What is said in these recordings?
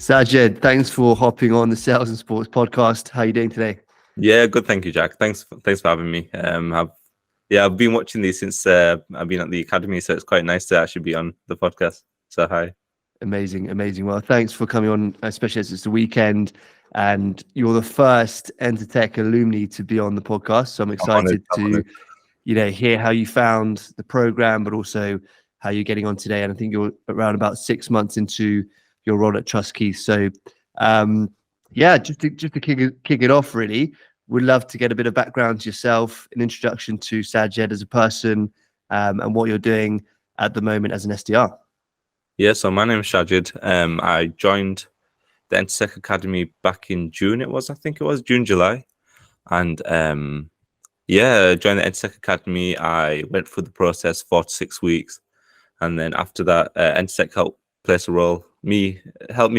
Sajed, thanks for hopping on the Sales and Sports podcast. How are you doing today? Yeah, good. Thank you, Jack. Thanks for having me. I've been watching these since I've been at the academy, so it's quite nice to actually be on the podcast. So hi. Amazing. Well, thanks for coming on, especially as it's the weekend and you're the first Entr Tech alumni to be on the podcast. So I'm excited to, hear how you found the program, but also how you're getting on today. And I think you're around about 6 months into your role at Trustkey. So, just to kick it off, really, we'd love to get a bit of background to yourself, an introduction to Sajed as a person, and what you're doing at the moment as an SDR. Yeah, so my name is Shajed. I joined the Entr Tech Academy back in June. I think it was June, July, and joined the Entr Tech Academy. I went through the process 4 to 6 weeks, and then after that, Entr Tech helped me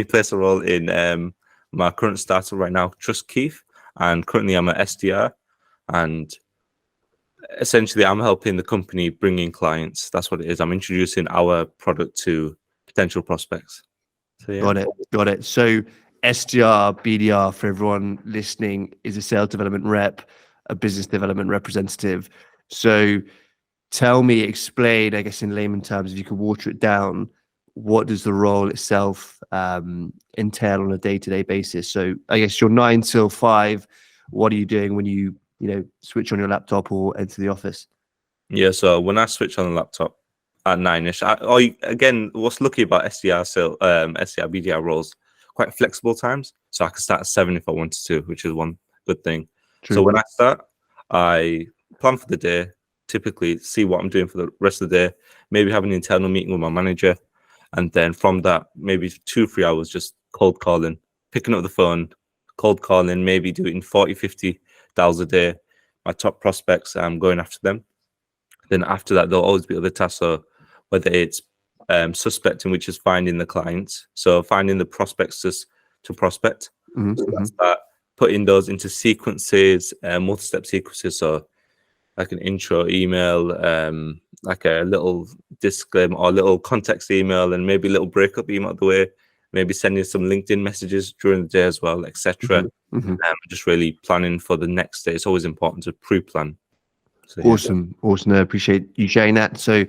place a role in my current startup right now, Trustkey, and currently I'm an SDR, and essentially I'm helping the company bring in clients. That's what it is. I'm introducing our product to potential prospects. So, yeah. Got it. So SDR, BDR, for everyone listening, is a sales development rep, a business development representative. So explain, I guess in layman terms, if you could water it down, what does the role itself entail on a day-to-day basis? So I guess you're 9 till 5. What are you doing when you switch on your laptop or enter the office? Yeah, so when I switch on the laptop at 9ish, what's lucky about SDR BDR roles, quite flexible times. So I can start at 7 if I wanted to, which is one good thing. True. So when I start, I plan for the day, typically see what I'm doing for the rest of the day, maybe have an internal meeting with my manager. And then from that, maybe 2-3 hours just cold calling, picking up the phone, cold calling, maybe doing 40-50 dials a day. My top prospects, I'm going after them. Then after that, there'll always be other tasks. So whether it's suspecting, which is finding the clients, so finding the prospects to prospect. Mm-hmm. So that's that, putting those into sequences, multi-step sequences. So like an intro email, like a little disclaimer or a little context email, and maybe a little breakup email the way, maybe sending some LinkedIn messages during the day as well, etc. Mm-hmm. Just really planning for the next day. It's always important to pre-plan. So, awesome. I appreciate you sharing that. So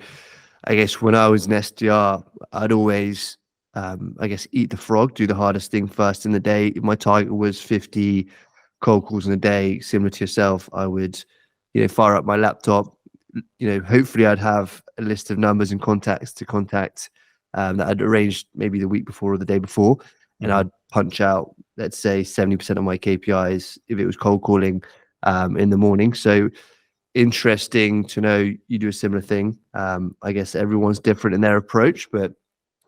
I guess when I was an SDR, I'd always, eat the frog, do the hardest thing first in the day. My target was 50 cold calls in a day, similar to yourself. I would fire up my laptop, hopefully I'd have a list of numbers and contacts to contact that I'd arranged maybe the week before or the day before. Mm-hmm. And I'd punch out, let's say 70% of my KPIs if it was cold calling in the morning. So interesting to know you do a similar thing. I guess everyone's different in their approach, but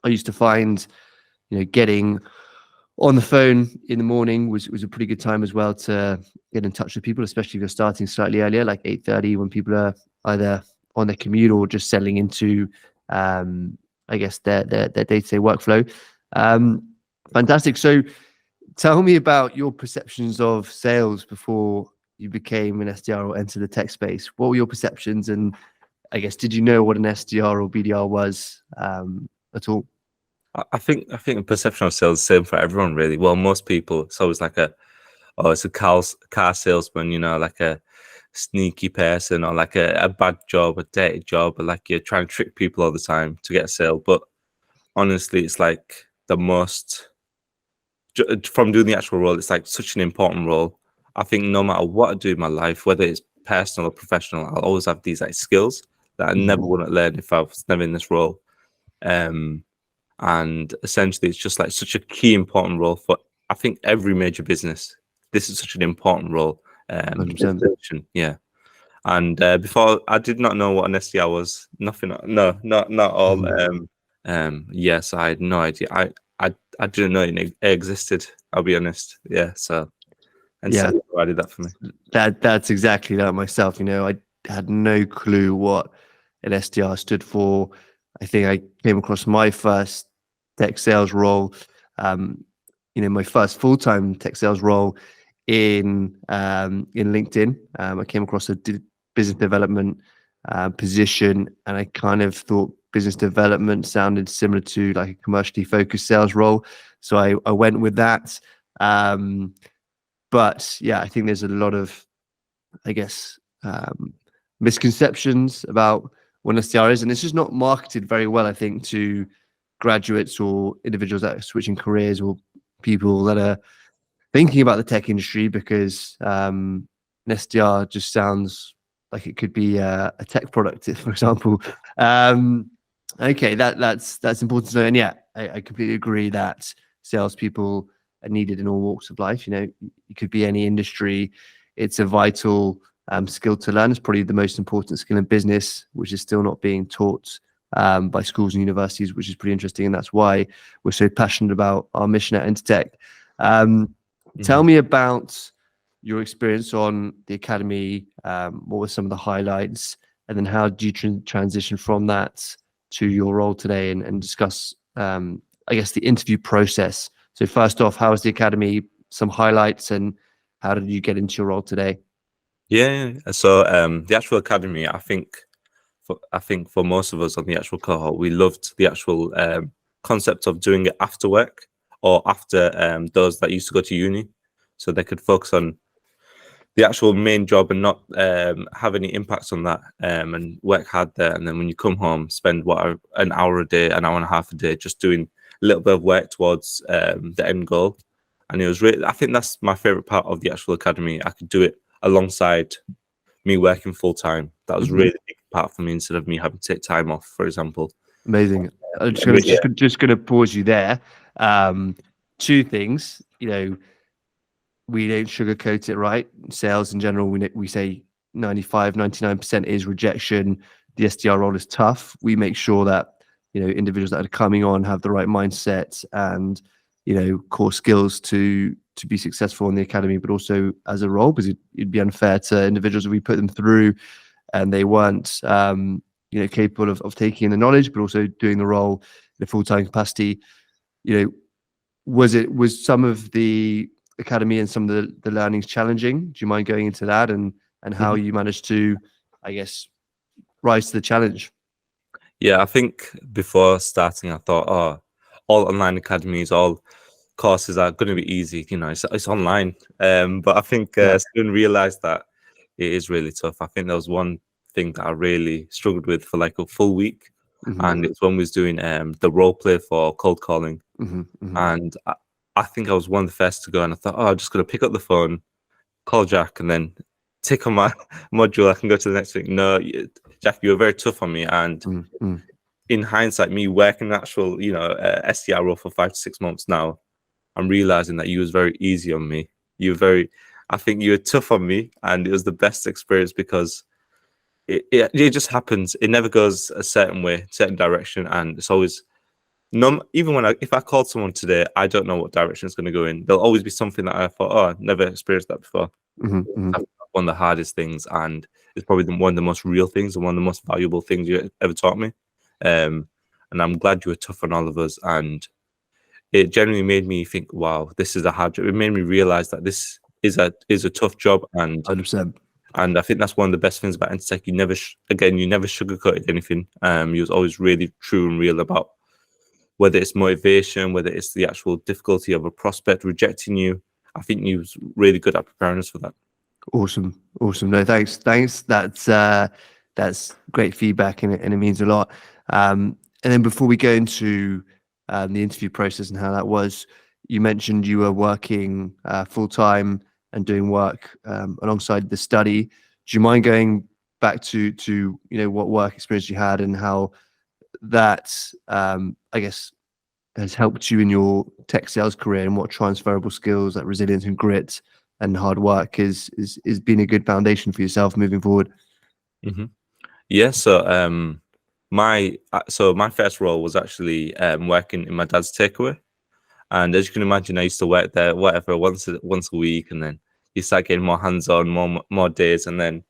I used to find, getting on the phone in the morning was a pretty good time as well to get in touch with people, especially if you're starting slightly earlier, like 8:30, when people are either on their commute or just settling into, their day-to-day workflow. Fantastic. So tell me about your perceptions of sales before you became an SDR or entered the tech space. What were your perceptions? And I guess, did you know what an SDR or BDR was at all? I think the perception of sales is the same for everyone, really. Well, most people, it's always like it's a car salesman, like a sneaky person, or like a bad job, a dirty job, or like you're trying to trick people all the time to get a sale. But honestly, it's like the most, from doing the actual role, it's like such an important role. I think no matter what I do in my life, whether it's personal or professional, I'll always have these like skills that I never would have learned if I was never in this role. And essentially, it's just like such a key important role for, I think, every major business. This is such an important role. Yeah. And before, I did not know what an SDR was. Nothing. No, not all. Yes, I had no idea. I didn't know it existed. I'll be honest. Yeah. So, and so provided that for me. That's exactly that myself. I had no clue what an SDR stood for. I think I came across my first tech sales role, my first full-time tech sales role in LinkedIn. I came across a business development position, and I kind of thought business development sounded similar to like a commercially focused sales role, so I went with that. But yeah, I think there's a lot of, I guess, misconceptions about what an SDR is, and it's just not marketed very well, I think, to graduates or individuals that are switching careers or people that are thinking about the tech industry, because an SDR just sounds like it could be a tech product, for example. Okay, that's important to know. And yeah, I completely agree that salespeople are needed in all walks of life. You know, it could be any industry. It's a vital skill to learn. It's probably the most important skill in business, which is still not being taught by schools and universities, which is pretty interesting. And that's why we're so passionate about our mission at Entr Tech. Tell me about your experience on the academy. What were some of the highlights, and then how did you transition from that to your role today, and discuss, I guess, the interview process. So first off, how was the academy? Some highlights, and how did you get into your role today? Yeah. So the actual academy, I think for most of us on the actual cohort, we loved the actual concept of doing it after work, or after those that used to go to uni, so they could focus on the actual main job and not have any impacts on that, and work hard there. And then when you come home, spend an hour a day, an hour and a half a day, just doing a little bit of work towards the end goal. And it was really, I think that's my favorite part of the actual academy. I could do it alongside me working full time. That was really a big part for me, instead of me having to take time off, for example. Amazing. I'm just gonna pause you there. Two things, you know, we don't sugarcoat it, right? Sales in general, we say 95, 99% is rejection. The SDR role is tough. We make sure that, you know, individuals that are coming on have the right mindset and, you know, core skills to be successful in the academy, but also as a role, because it'd be unfair to individuals if we put them through and they weren't, you know, capable of taking in the knowledge, but also doing the role in a full-time capacity. You know, was some of the academy and some of the learnings challenging? Do you mind going into that, and how you managed to, I guess, rise to the challenge? Yeah, I think before starting, I thought, oh, all online academies, all courses are going to be easy. You know, it's online. But I think soon realized that it is really tough. I think there was one thing that I really struggled with for like a full week, and it's when we was doing the role play for cold calling. And I think I was one of the first to go, and I thought, oh, I'm just going to pick up the phone, call Jack, and then tick on my module. I can go to the next thing. No, Jack, you were very tough on me. And in hindsight, me working the actual, you know, SDR role for 5 to 6 months now, I'm realizing that you was very easy on me. I think you were tough on me, and it was the best experience, because it just happens. It never goes a certain way, certain direction, and it's always even if I called someone today, I don't know what direction it's going to go in. There'll always be something that I thought, oh, I've never experienced that before. One of the hardest things, and it's probably one of the most real things, and one of the most valuable things you ever taught me. And I'm glad you were tough on all of us, and it genuinely made me think, wow, this is a hard job. It made me realize that this is a tough job, and 100%. And I think that's one of the best things about Entr Tech. You never sugarcoated anything. You was always really true and real about whether it's motivation, whether it's the actual difficulty of a prospect rejecting you. I think you was really good at preparing us for that. Awesome. No, thanks. That's great feedback, and it means a lot. And then before we go into the interview process and how that was, you mentioned you were working full time and doing work alongside the study. Do you mind going back to you know, what work experience you had and how that I guess has helped you in your tech sales career, and what transferable skills like resilience and grit and hard work is been a good foundation for yourself moving forward? Yeah. So my first role was actually working in my dad's takeaway. And as you can imagine, I used to work there whatever once a week, and then you start getting more hands-on, more days, and then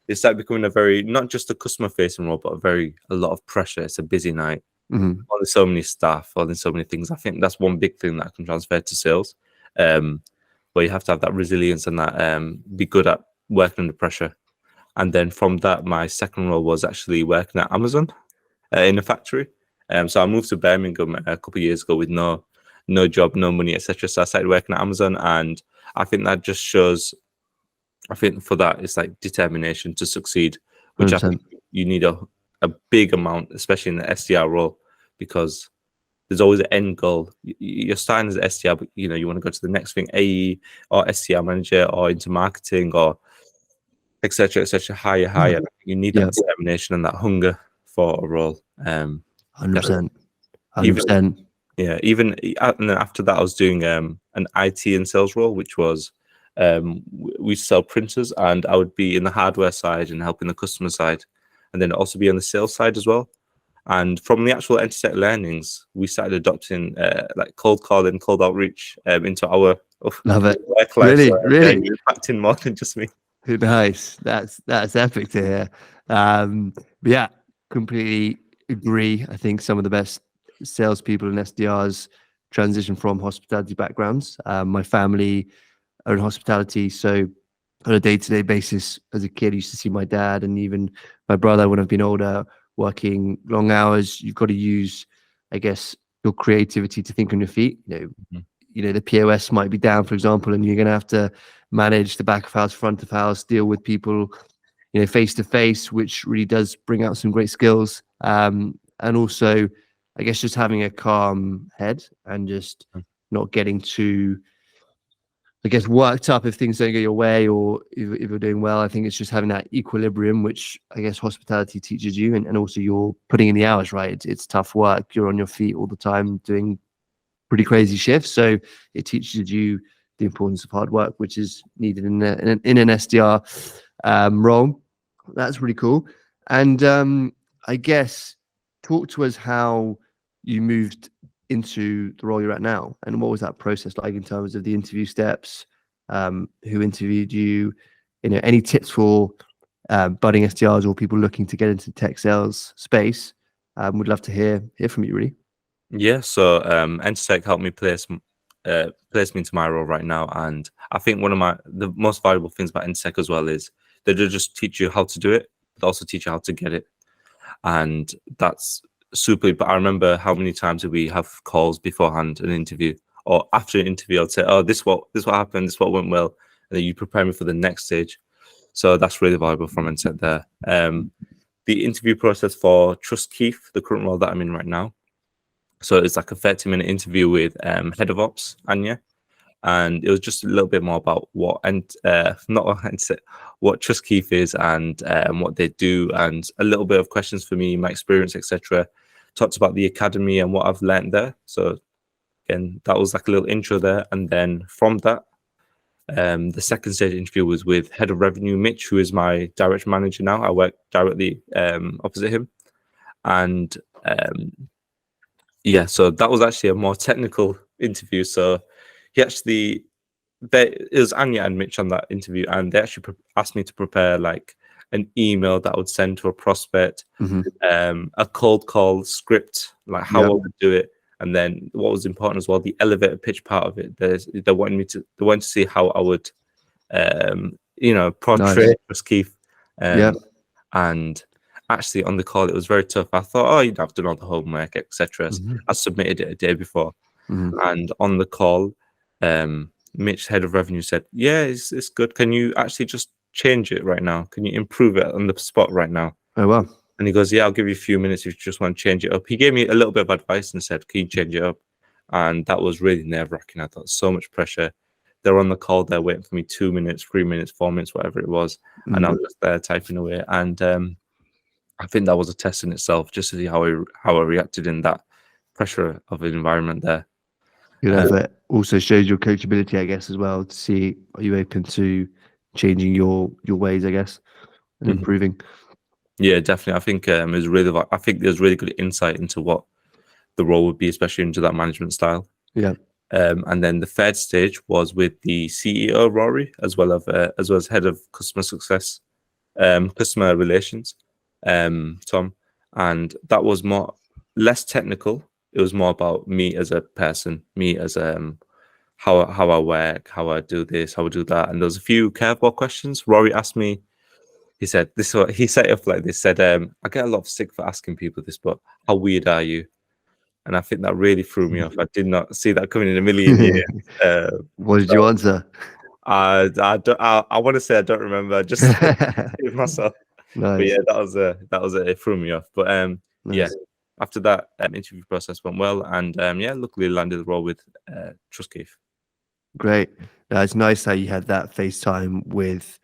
it started becoming a very, not just a customer-facing role, but a lot of pressure. It's a busy night. Only so many staff, only so many things. I think that's one big thing that I can transfer to sales, where you have to have that resilience and that be good at working under pressure. And then from that, my second role was actually working at Amazon in a factory. So I moved to Birmingham a couple of years ago with no job, no money, etc. So I started working at Amazon, and I think that just shows. I think for that, it's like determination to succeed, which I 100%. think you need a big amount, especially in the SDR role, because there's always an end goal. You're starting as an SDR, but you want to go to the next thing, AE or SDR manager or into marketing or etc. Higher. You need Yeah, that determination and that hunger for a role. 100%. Even 100%. even and then after that, I was doing an IT and sales role, which was we sell printers, and I would be in the hardware side and helping the customer side, and then also be on the sales side as well. And from the actual Entr Tech learnings, we started adopting like cold calling, cold outreach into our Love it. work life. Really, So, really. you're impacting more than just me. Nice. That's epic to hear. But yeah, completely agree. I think some of the best salespeople and SDRs transition from hospitality backgrounds. My family are in hospitality, so on a day-to-day basis, as a kid, I used to see my dad and even my brother when I've been older, working long hours. You've got to use, I guess, your creativity to think on your feet. The POS might be down, for example, and you're going to have to manage the back of house, front of house, deal with people, face to face, which really does bring out some great skills. And also, I guess, just having a calm head and just not getting too, I guess, worked up if things don't go your way or if you're doing well. I think it's just having that equilibrium, which I guess hospitality teaches you, and also you're putting in the hours, right? It's tough work. You're on your feet all the time doing pretty crazy shifts. So it teaches you the importance of hard work, which is needed in an SDR role. That's really cool. And I guess talk to us how you moved into the role you're at now, and what was that process like in terms of the interview steps? Who interviewed you? Any tips for budding SDRs or people looking to get into tech sales space? Would love to hear from you, really. Yeah, so Entr Tech helped me place me into my role right now, and I think one of the most valuable things about Entr Tech as well is they don't just teach you how to do it, but also teach you how to get it, and that's super. But I remember how many times did we have calls beforehand an interview or after an interview? I'd say, "Oh, this what happened, this what went well," and then you prepare me for the next stage. So that's really valuable from Entr Tech there. The interview process for Trust Keith, the current role that I'm in right now. So it's like a 30-minute interview with head of ops, Anya, and it was just a little bit more about what what Trust Keith is and what they do, and a little bit of questions for me, my experience, etc. Talked about the academy and what I've learned there. So again, that was like a little intro there, and then from that, the second stage interview was with head of revenue, Mitch, who is my direct manager now. I work directly opposite him, and yeah, so that was actually a more technical interview. So it was Anya and Mitch on that interview, and they actually asked me to prepare like an email that I would send to a prospect, a cold call script, like how I would do it, and then what was important as well, the elevator pitch part of it. They wanted to see how I would, portray Chris Keith, and actually on the call it was very tough. I thought, oh, you'd have done all the homework, etc. I submitted it a day before, and on the call, Mitch, head of revenue, said, "Yeah, it's good. Can you actually just change it right now? Can you improve it on the spot right now?" Oh wow! And he goes, "Yeah, I'll give you a few minutes if you just want to change it up." He gave me a little bit of advice and said, "Can you change it up?" And that was really nerve-wracking. I thought so much pressure. They were on the call there waiting for me 2 minutes, 3 minutes, 4 minutes, whatever it was, and I was just there typing away. And I think that was a test in itself, just to see how I reacted in that pressure of an environment there. Good effort. Also shows your coachability, I guess, as well, to see, are you open to changing your ways, I guess, and improving. Yeah, definitely. I think I think there's really good insight into what the role would be, especially into that management style. Yeah. And then the third stage was with the CEO Rory, as well as head of customer success, customer relations, Tom, and that was less technical. It was more about me as a person, me as how I work, how I do this, how I do that, and there was a few curveball questions. Rory asked me he said this. He set it up like this. Said, I get a lot of stick for asking people this, but how weird are you? And I think that really threw me off. I did not see that coming in a million years. What did So you answer? I want to say I don't remember. Just give myself. But Nice, yeah, it threw me off. But yeah, nice. after that interview process went well, and yeah, luckily landed the role with Trustcave. Great. It's nice how you had that FaceTime with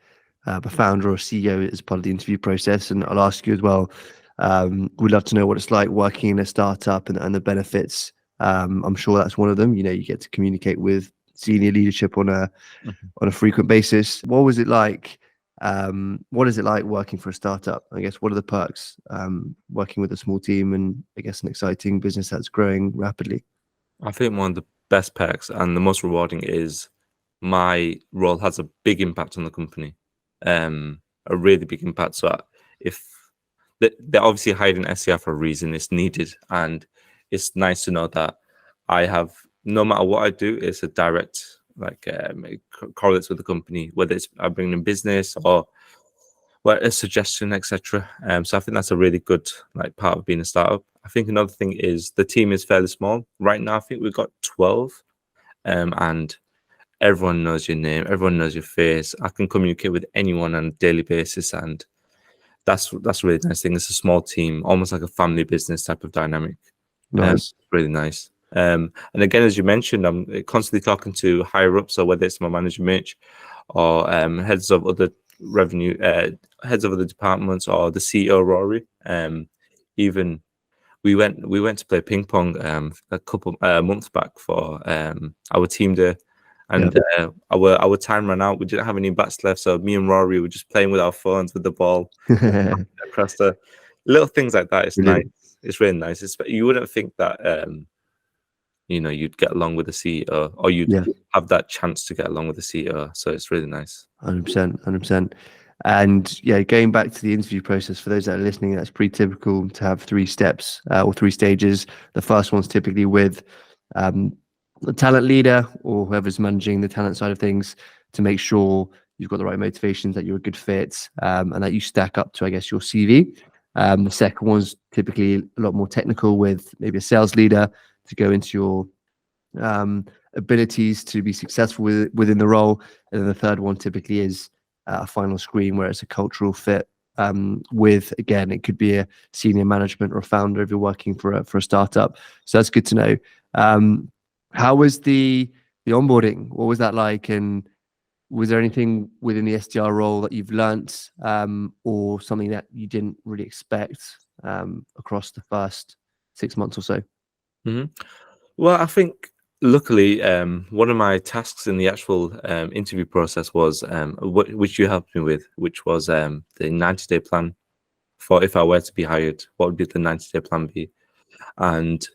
a founder or CEO as part of the interview process. And I'll ask you as well. We'd love to know what it's like working in a startup and the benefits. I'm sure that's one of them. You know, you get to communicate with senior leadership on a frequent basis. What was it like? What is it like working for a startup? I guess what are the perks working with a small team and I guess an exciting business that's growing rapidly? I think one of the best perks and the most rewarding is my role has a big impact on the company, a really big impact. So if they're obviously hiding SCR for a reason, it's needed, and it's nice to know that I have, no matter what I do, it's a direct it correlates with the company, whether it's I bring in business or a suggestion, etc. So I think that's a really good part of being a startup. I think another thing is the team is fairly small right now. I think we've got 12, and everyone knows your name, everyone knows your face. I can communicate with anyone on a daily basis, and that's a really nice thing. It's a small team, almost like a family business type of dynamic. Nice. Really nice. And again, as you mentioned, I'm constantly talking to higher ups, so whether it's my manager Mitch or heads of other revenue, heads of other departments, or the CEO Rory. Even we went to play ping pong a couple months back for our team day, and our time ran out. We didn't have any bats left, so me and Rory were just playing with our phones with the ball across the little things like that. It's nice. Brilliant. It's really nice. You wouldn't think that you'd get along with the CEO, or you'd Yeah. have that chance to get along with the CEO. So it's really nice. 100%, 100%. And yeah, going back to the interview process, for those that are listening, that's pretty typical to have 3 steps or 3 stages. The first one's typically with the talent leader or whoever's managing the talent side of things to make sure you've got the right motivations, that you're a good fit, and that you stack up to, I guess, your CV. The second one's typically a lot more technical with maybe a sales leader to go into your abilities to be successful within the role. And then the third one typically is a final screen where it's a cultural fit with, again, it could be a senior management or a founder if you're working for a startup. So that's good to know. How was the onboarding? What was that like? And was there anything within the SDR role that you've learnt or something that you didn't really expect across the first 6 months or so? Mm-hmm. Well, I think luckily one of my tasks in the actual interview process was which you helped me with, which was the 90-day plan for if I were to be hired. What would be the 90-day plan be? And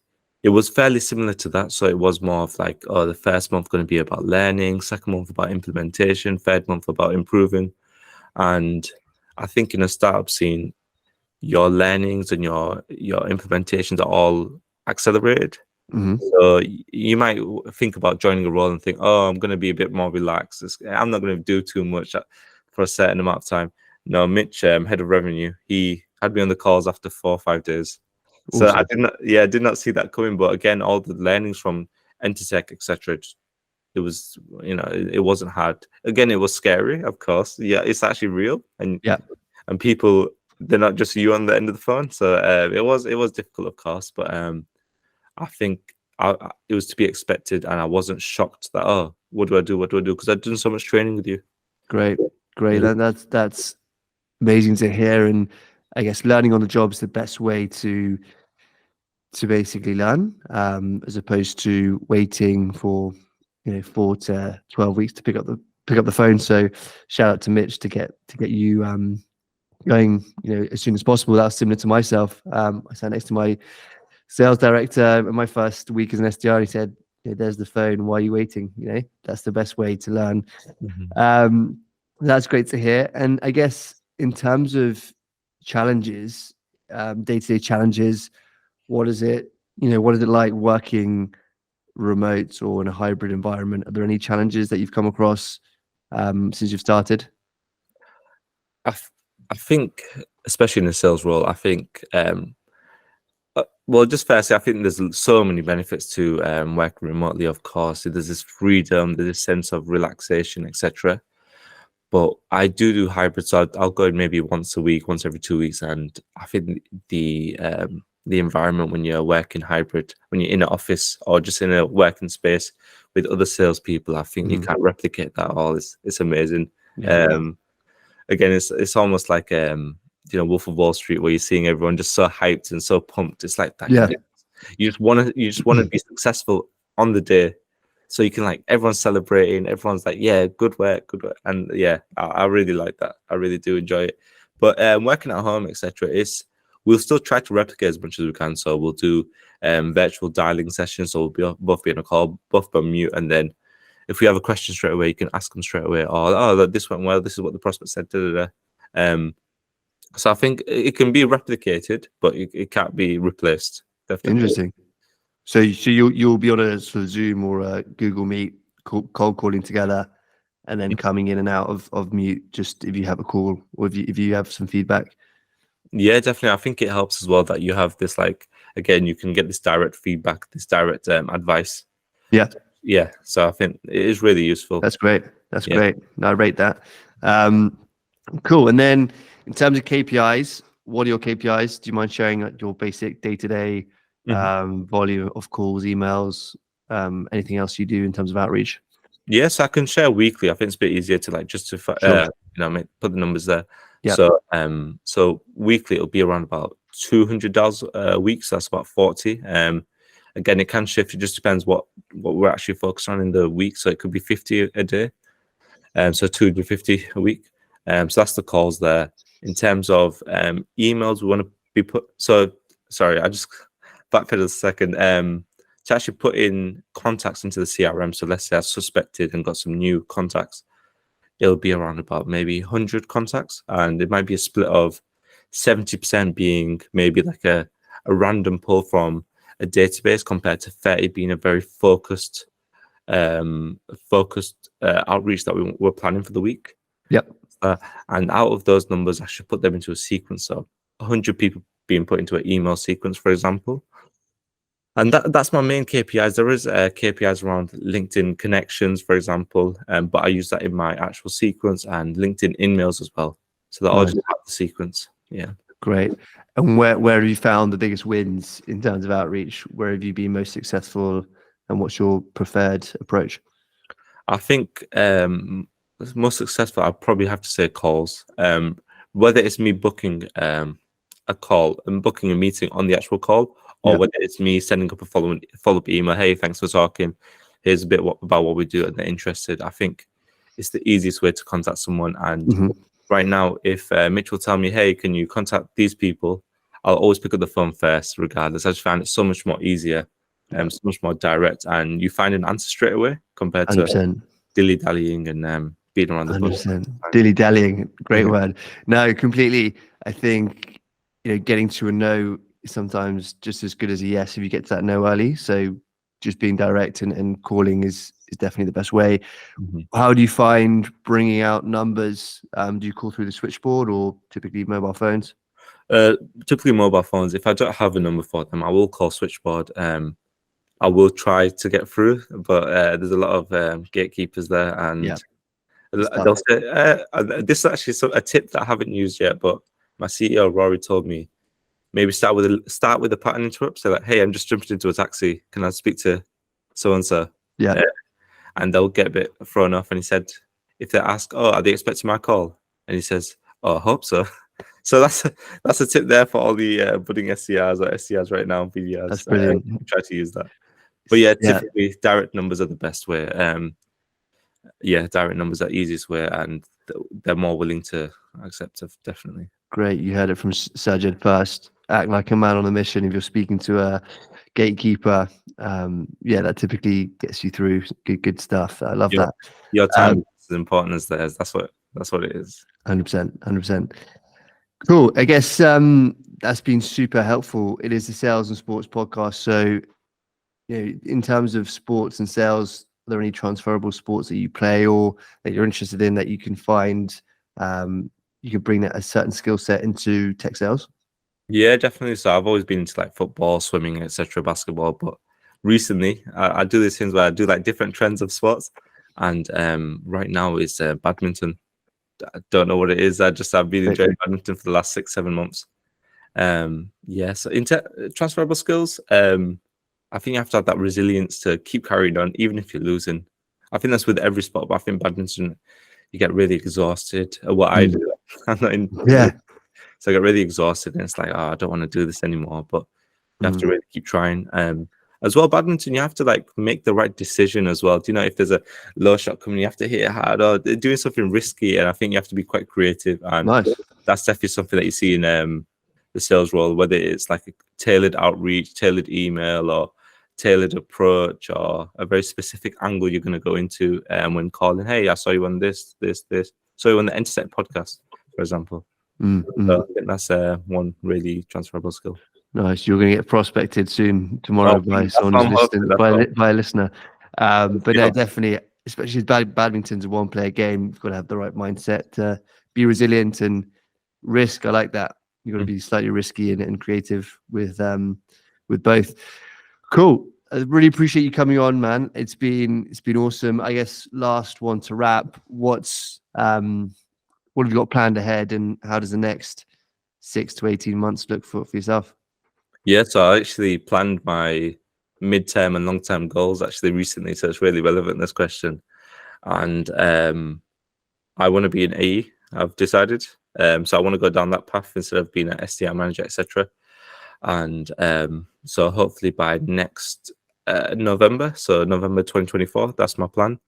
it was fairly similar to that. So it was more of like, oh, the first month going to be about learning, second month about implementation, third month about improving. And I think in a startup scene, your learnings and your implementations are all accelerated. Mm-hmm. So you might think about joining a role and think, oh, I'm going to be a bit more relaxed. I'm not going to do too much for a certain amount of time. No, Mitch, head of revenue, he had me on the calls after 4 or 5 days. So Awesome. I did not see that coming. But again, all the learnings from Entr Tech, etc., it was, it wasn't hard. Again, it was scary, of course. Yeah, it's actually real, and people, they're not just you on the end of the phone. So it was difficult, of course, but I think it was to be expected, and I wasn't shocked that, oh, what do I do? What do I do? Because I'd done so much training with you. Great. That's amazing to hear. And I guess learning on the job is the best way to basically learn, as opposed to waiting for 4 to 12 weeks to pick up the phone. So shout out to Mitch to get you going as soon as possible. That was similar to myself. I sat next to my sales director in my first week as an SDR. He said, there's the phone, why are you waiting? That's the best way to learn. Mm-hmm. That's great to hear. And I guess in terms of challenges, day-to-day challenges, what is it like working remote or in a hybrid environment? Are there any challenges that you've come across since you've started? I think, especially in the sales role, I think, well, just firstly, I think there's so many benefits to working remotely. Of course, there's this freedom, there's this sense of relaxation, etc. But I do hybrid, so I'll go in maybe once a week, once every 2 weeks, and I think the environment when you're working hybrid, when you're in an office or just in a working space with other salespeople, I think you can't replicate that at all. It's amazing. Yeah. Again, it's almost like Wolf of Wall Street, where you're seeing everyone just so hyped and so pumped. It's like that. Yeah. You just want to be successful on the day, so you can, like, everyone's celebrating, everyone's like, yeah, good work, and yeah, I really like that. I really do enjoy it. But working at home, etc., we'll still try to replicate as much as we can. So we'll do virtual dialing sessions. So we'll both be on a call, both be on mute, and then if we have a question straight away, you can ask them straight away. Or, oh, this went well. This is what the prospect said. Da, da, da. So I think it can be replicated, but it can't be replaced. Definitely. Interesting. So you'll be on a sort of Zoom or a Google Meet cold calling together, and then coming in and out of mute just if you have a call or if you have some feedback. Yeah, definitely. I think it helps as well that you have this, like, again, you can get this direct feedback, this direct advice. Yeah. Yeah. So I think it is really useful. That's great. That's great. No, I rate that. Cool. And then in terms of KPIs, what are your KPIs? Do you mind sharing your basic day-to-day volume of calls, emails, anything else you do in terms of outreach? Yes, I can share weekly. I think it's a bit easier to, like, just to Sure. put the numbers there. Yeah. So weekly it'll be around about $200 a week. So that's about 40. Again, it can shift. It just depends what we're actually focused on in the week. So it could be 50 a day. So 250 a week. So that's the calls there. In terms of emails, we want to be sorry, I just backpedaled a second. To actually put in contacts into the CRM. So let's say I suspected and got some new contacts. It'll be around about maybe 100 contacts, and it might be a split of 70% being maybe like a random pull from a database, compared to 30 being a very focused outreach that we're planning for the week. Yep. And out of those numbers, I should put them into a sequence. So 100 people being put into an email sequence, for example. And that's my main KPIs. There is KPIs around LinkedIn connections, for example, but I use that in my actual sequence, and LinkedIn emails as well. So that all just have the sequence. Yeah. Great. And where have you found the biggest wins in terms of outreach? Where have you been most successful, and what's your preferred approach? I think most successful, I'd probably have to say calls. Whether it's me booking a call and booking a meeting on the actual call, or whether it's me sending up a follow-up email, hey, thanks for talking, here's a bit about what we do, and they're interested. I think it's the easiest way to contact someone. And right now, if Mitch will tell me, hey, can you contact these people, I'll always pick up the phone first, regardless. I just found it so much more easier, so much more direct, and you find an answer straight away compared 100%. to dilly-dallying and beating around the bush. 100%. Dilly-dallying, great word. No, completely. I think, getting to a no is sometimes just as good as a yes if you get to that no early. So just being direct and calling is definitely the best way. How do you find bringing out numbers? Do you call through the switchboard or typically mobile phones? Typically mobile phones. If I don't have a number for them, I will call switchboard. I will try to get through, but there's a lot of gatekeepers there, and they'll say, this is actually a tip that I haven't used yet, but my CEO Rory told me, maybe start with a pattern interrupt. So like, hey, I'm just jumping into a taxi. Can I speak to so and so? Yeah. And they'll get a bit thrown off. And he said, if they ask, oh, are they expecting my call? And he says, oh, I hope so. So that's a tip there for all the budding SDRs or SDRs right now, BDRs. That's brilliant. Try to use that. But yeah, typically direct numbers are the best way. Direct numbers are the easiest way, and they're more willing to accept it, definitely. Great. You heard it from Shajed first. Act like a man on a mission. If you're speaking to a gatekeeper, that typically gets you through good stuff. I love that. Your time is as important as theirs. That's what it is. 100%. Cool. I guess that's been super helpful. It is the Sales and Sports podcast. So, in terms of sports and sales, are there any transferable sports that you play or that you're interested in that you can find you could bring that a certain skill set into tech sales? Yeah, definitely. So I've always been into like football, swimming, etc., basketball. But recently, I do these things where I do like different trends of sports, and right now is badminton. I don't know what it is. I've been enjoying badminton for the last 6-7 months. Yeah. So transferable skills. I think you have to have that resilience to keep carrying on, even if you're losing. I think that's with every sport, but I think badminton, you get really exhausted. What I do, I'm not in. Yeah. So I get really exhausted, and it's like, oh, I don't want to do this anymore. But you have to really keep trying. As well, badminton, you have to like make the right decision as well. Do you know, if there's a low shot coming, you have to hit it hard, or doing something risky, and I think you have to be quite creative. And Nice. that's definitely something that you see in the sales role, whether it's like a tailored outreach, tailored email, or tailored approach, or a very specific angle you're going to go into when calling. Hey, I saw you on this. Saw you on the Entr Tech podcast, for example. So I think that's one really transferable skill. Nice. You're going to get prospected soon tomorrow by someone who's listening, by a listener. But no, definitely, especially badminton's a one-player game. You've got to have the right mindset to be resilient and risk. I like that. You've got to be slightly risky and creative with both. Cool. I really appreciate you coming on, man. It's been awesome. I guess last one to wrap. What have you got planned ahead, and how does the next 6 to 18 months look for yourself? Yeah, so I actually planned my mid-term and long-term goals actually recently, so it's really relevant, this question. And I want to be an AE, I've decided. So I want to go down that path instead of being an SDR manager, etc. And so hopefully by next November, so November 2024, that's my plan.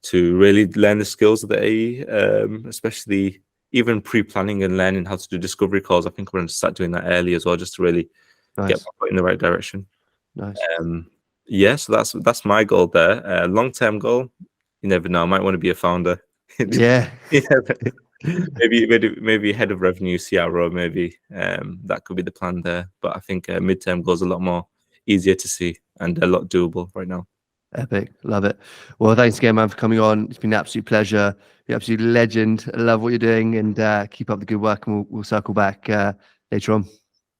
To really learn the skills of the AE, especially even pre-planning and learning how to do discovery calls. I think I'm going to start doing that early as well, just to really get my foot in the right direction. Nice. Yeah, so that's my goal there. Long-term goal, you never know. I might want to be a founder. Yeah. maybe head of revenue, CRO, maybe. That could be the plan there. But I think mid-term goals are a lot more easier to see and a lot doable right now. Epic. Love it. Well, thanks again, man, for coming on. It's been an absolute pleasure. You're an absolute legend. I love what you're doing, and keep up the good work, and we'll circle back later on.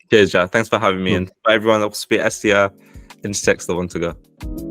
Cheers, Jack. Thanks for having me. And for everyone else, be SDR, Entr Tech's the one to go.